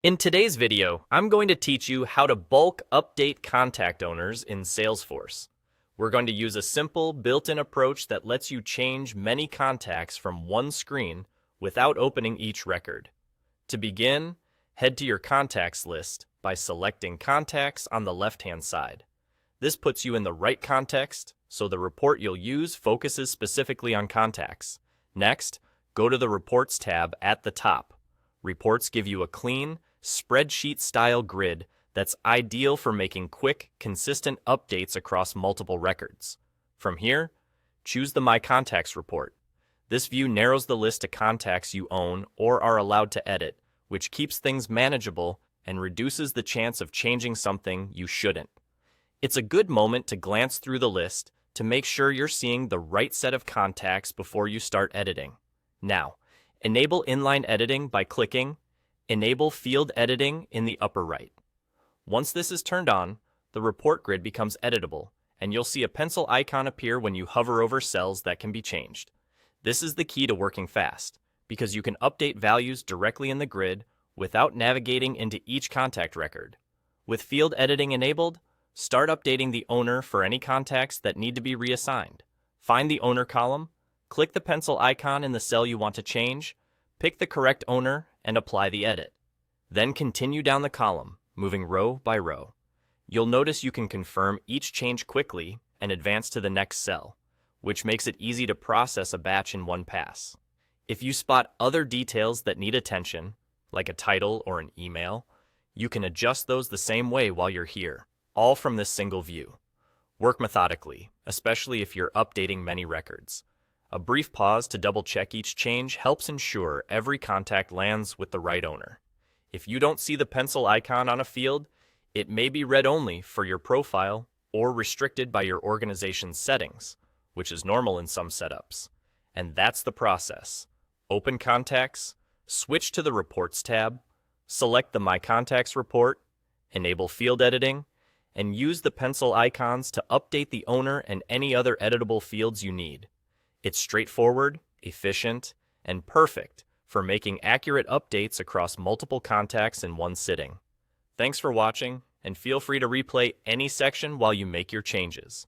In today's video, I'm going to teach you how to bulk update contact owners in Salesforce. We're going to use a simple built-in approach that lets you change many contacts from one screen without opening each record. To begin, head to your contacts list by selecting Contacts on the left-hand side. This puts you in the right context, so the report you'll use focuses specifically on contacts. Next, go to the Reports tab at the top. Reports give you a clean, spreadsheet-style grid that's ideal for making quick, consistent updates across multiple records. From here, choose the My Contacts report. This view narrows the list of contacts you own or are allowed to edit, which keeps things manageable and reduces the chance of changing something you shouldn't. It's a good moment to glance through the list to make sure you're seeing the right set of contacts before you start editing. Now, enable inline editing by clicking Enable Field Editing in the upper right. Once this is turned on, the report grid becomes editable, and you'll see a pencil icon appear when you hover over cells that can be changed. This is the key to working fast, because you can update values directly in the grid without navigating into each contact record. With field editing enabled, start updating the owner for any contacts that need to be reassigned. Find the owner column, click the pencil icon in the cell you want to change, pick the correct owner, and apply the edit. Then continue down the column, moving row by row. You'll notice you can confirm each change quickly and advance to the next cell, which makes it easy to process a batch in one pass. If you spot other details that need attention, like a title or an email, you can adjust those the same way while you're here, all from this single view. Work methodically, especially if you're updating many records. A brief pause to double-check each change helps ensure every contact lands with the right owner. If you don't see the pencil icon on a field, it may be read-only for your profile or restricted by your organization's settings, which is normal in some setups. And that's the process. Open Contacts, switch to the Reports tab, select the My Contacts report, enable field editing, and use the pencil icons to update the owner and any other editable fields you need. It's straightforward, efficient, and perfect for making accurate updates across multiple contacts in one sitting. Thanks for watching, and feel free to replay any section while you make your changes.